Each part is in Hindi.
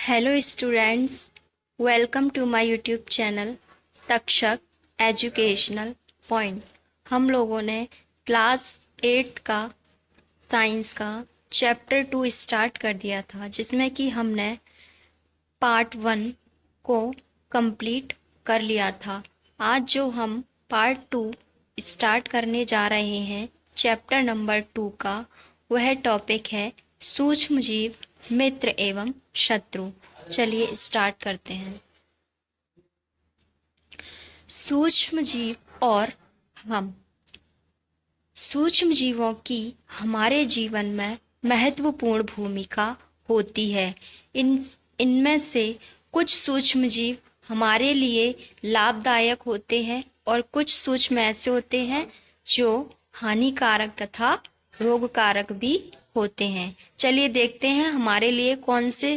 Hello students, welcome to my YouTube channel Takshak educational point. हम लोगों ने क्लास 8 का साइंस का चैप्टर 2 स्टार्ट कर दिया था, जिसमें कि हमने पार्ट 1 को कंप्लीट कर लिया था। आज जो हम पार्ट 2 स्टार्ट करने जा रहे हैं चैप्टर नंबर 2 का, वह टॉपिक है सूक्ष्म जीव, मित्र एवं शत्रु। चलिए स्टार्ट करते हैं। सूक्ष्म जीव और हम। सूक्ष्म जीवों की हमारे जीवन में महत्वपूर्ण भूमिका होती है। इनमें से कुछ सूक्ष्म जीव हमारे लिए लाभदायक होते हैं और कुछ सूक्ष्म ऐसे होते हैं जो हानिकारक तथा रोगकारक भी होते हैं। चलिए देखते हैं हमारे लिए कौन से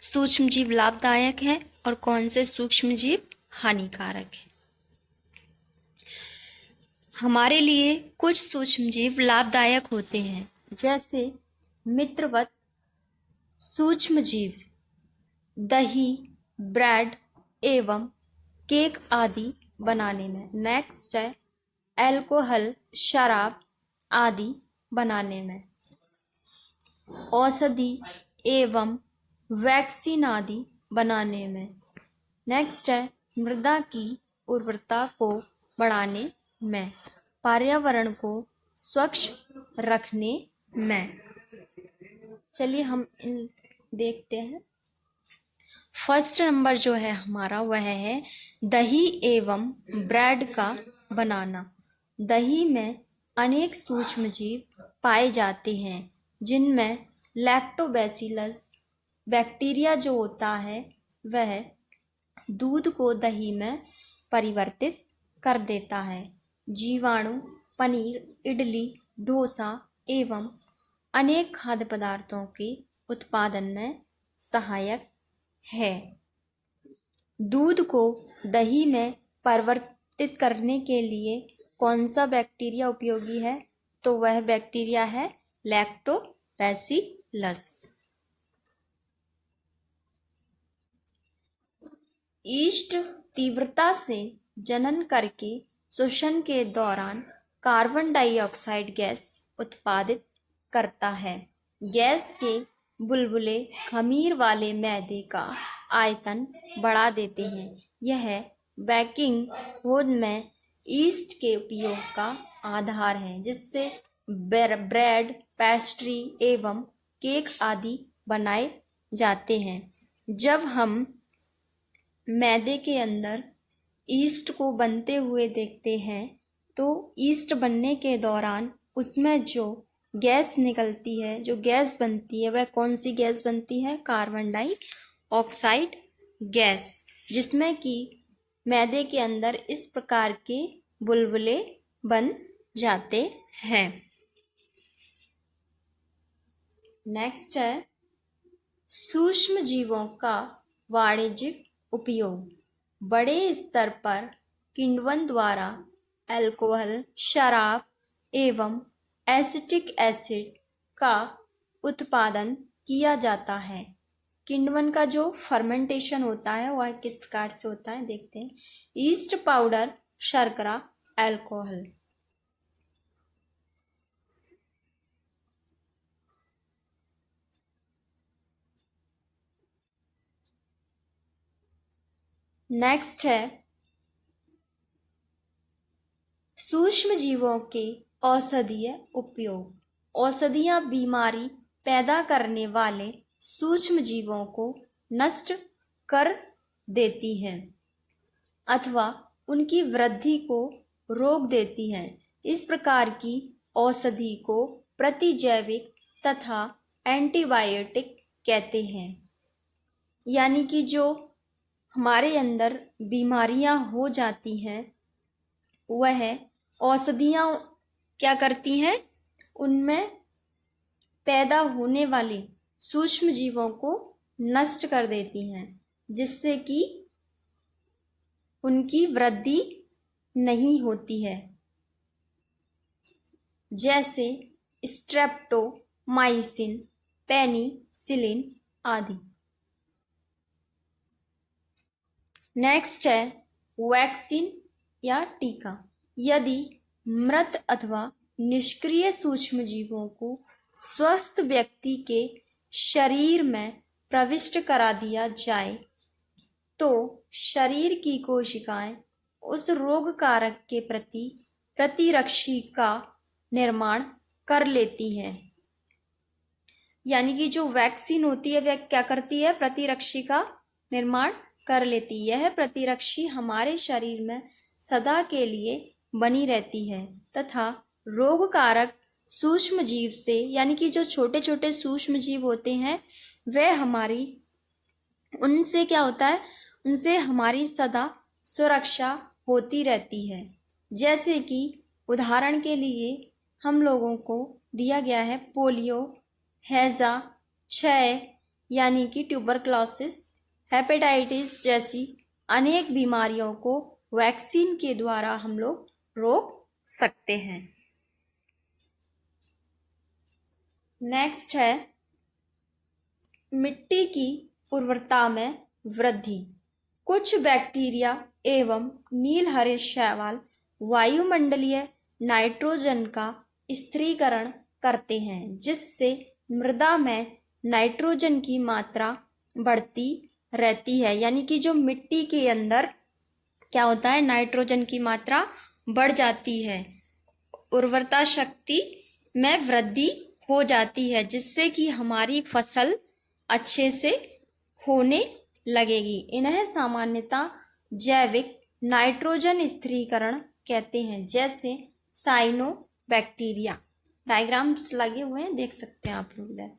सूक्ष्म जीव लाभदायक हैं और कौन से सूक्ष्म जीव हानिकारक हैं। हमारे लिए कुछ सूक्ष्म जीव लाभदायक होते हैं, जैसे मित्रवत सूक्ष्म जीव दही, ब्रेड एवं केक आदि बनाने में। नेक्स्ट है अल्कोहल, शराब आदि बनाने में। औषधि एवं वैक्सीन आदि बनाने में। नेक्स्ट है मृदा की उर्वरता को बढ़ाने में। पर्यावरण को स्वच्छ रखने में। चलिए हम इन देखते हैं। फर्स्ट नंबर जो है हमारा वह है दही एवं ब्रेड का बनाना। दही में अनेक सूक्ष्म जीव पाए जाते हैं, जिनमें लैक्टोबैसिलस बैक्टीरिया जो होता है वह दूध को दही में परिवर्तित कर देता है। जीवाणु पनीर, इडली, डोसा एवं अनेक खाद्य पदार्थों के उत्पादन में सहायक है। दूध को दही में परिवर्तित करने के लिए कौन सा बैक्टीरिया उपयोगी है? तो वह बैक्टीरिया है लैक्टोबैसिलस। ईस्ट तीव्रता से जनन करके श्वसन के दौरान कार्बन डाइऑक्साइड गैस उत्पादित करता है। गैस के बुलबुले खमीर वाले मैदे का आयतन बढ़ा देते हैं। यह बेकिंग खोद में ईस्ट के उपयोग का आधार है, जिससे ब्रेड, पेस्ट्री एवं केक आदि बनाए जाते हैं। जब हम मैदे के अंदर ईस्ट को बनते हुए देखते हैं, तो ईस्ट बनने के दौरान उसमें जो गैस निकलती है, जो गैस बनती है, वह कौन सी गैस बनती है? कार्बन डाइऑक्साइड गैस, जिसमें कि मैदे के अंदर इस प्रकार के बुलबुले बन जाते हैं। नेक्स्ट है सूक्ष्म जीवों का वाणिज्यिक उपयोग। बड़े स्तर पर किण्वन द्वारा अल्कोहल, शराब एवं एसिटिक एसिड का उत्पादन किया जाता है। किण्वन का जो फर्मेंटेशन होता है वह किस प्रकार से होता है देखते हैं। ईस्ट पाउडर, शर्करा, अल्कोहल। नेक्स्ट है सूक्ष्म जीवों के औषधीय उपयोग। औषधियां बीमारी पैदा करने वाले सूक्ष्म जीवों को नष्ट कर देती हैं अथवा उनकी वृद्धि को रोक देती हैं। इस प्रकार की औषधि को प्रतिजैविक तथा एंटीबायोटिक कहते हैं। यानी कि जो हमारे अंदर बीमारियां हो जाती हैं, वह औषधियां क्या करती हैं? उनमें पैदा होने वाले सूक्ष्म जीवों को नष्ट कर देती हैं, जिससे कि उनकी वृद्धि नहीं होती है। जैसे स्ट्रेप्टोमाइसिन, पेनिसिलिन आदि। नेक्स्ट है वैक्सीन या टीका। यदि मृत अथवा निष्क्रिय सूक्ष्म जीवों को स्वस्थ व्यक्ति के शरीर में प्रविष्ट करा दिया जाए तो शरीर की कोशिकाएं उस रोग कारक के प्रति प्रतिरक्षी का निर्माण कर लेती हैं। यानी कि जो वैक्सीन होती है वह क्या करती है, प्रतिरक्षी का निर्माण कर लेती है। यह प्रतिरक्षी हमारे शरीर में सदा के लिए बनी रहती है तथा रोग कारक सूक्ष्म जीव से, यानी कि जो छोटे छोटे सूक्ष्म जीव होते हैं वह हमारी, उनसे क्या होता है, उनसे हमारी सदा सुरक्षा होती रहती है। जैसे कि उदाहरण के लिए हम लोगों को दिया गया है पोलियो, हैजा, क्षय यानी कि ट्यूबरक्लोसिस, हेपेटाइटिस जैसी अनेक बीमारियों को वैक्सीन के द्वारा हम लोग रोक सकते हैं। नेक्स्ट है मिट्टी की उर्वरता में वृद्धि। कुछ बैक्टीरिया एवं नील हरे शैवाल वायुमंडलीय नाइट्रोजन का स्थिरीकरण करते हैं, जिससे मृदा में नाइट्रोजन की मात्रा बढ़ती रहती है। यानी कि जो मिट्टी के अंदर क्या होता है, नाइट्रोजन की मात्रा बढ़ जाती है, उर्वरता शक्ति में वृद्धि हो जाती है, जिससे कि हमारी फसल अच्छे से होने लगेगी। इन्हें सामान्यतः जैविक नाइट्रोजन स्थिरीकरण कहते हैं, जैसे साइनोबैक्टीरिया। डायग्राम्स लगे हुए हैं, देख सकते हैं आप लोग इधर।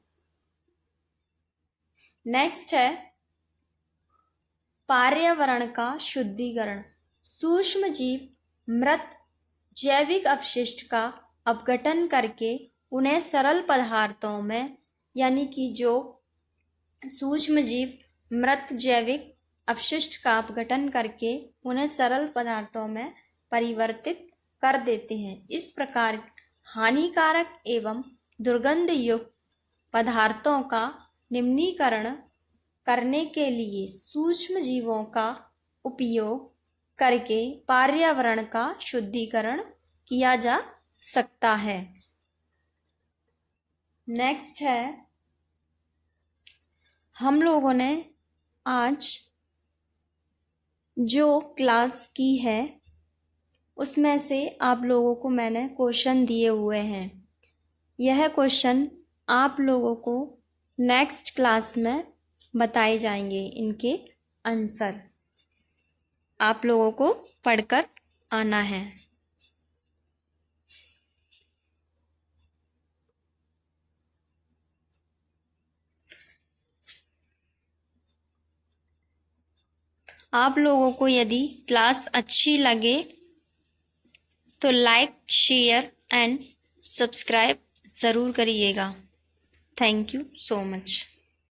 नेक्स्ट है पर्यावरण का शुद्धिकरण। सूक्ष्म जीव मृत जैविक अपशिष्ट का अपघटन करके उन्हें सरल पदार्थों में, यानी कि जो सूक्ष्म जीव मृत जैविक अपशिष्ट का अपघटन करके उन्हें सरल पदार्थों में परिवर्तित कर देते हैं। इस प्रकार हानिकारक एवं दुर्गंध युक्त पदार्थों का निम्नीकरण करने के लिए सूक्ष्म जीवों का उपयोग करके पर्यावरण का शुद्धिकरण किया जा सकता है। नेक्स्ट है, हम लोगों ने आज जो क्लास की है उसमें से आप लोगों को मैंने क्वेश्चन दिए हुए हैं। यह क्वेश्चन आप लोगों को नेक्स्ट क्लास में बताए जाएंगे। इनके आंसर आप लोगों को पढ़कर आना है। आप लोगों को यदि क्लास अच्छी लगे तो लाइक, शेयर एंड सब्सक्राइब ज़रूर करिएगा। Thank you so much.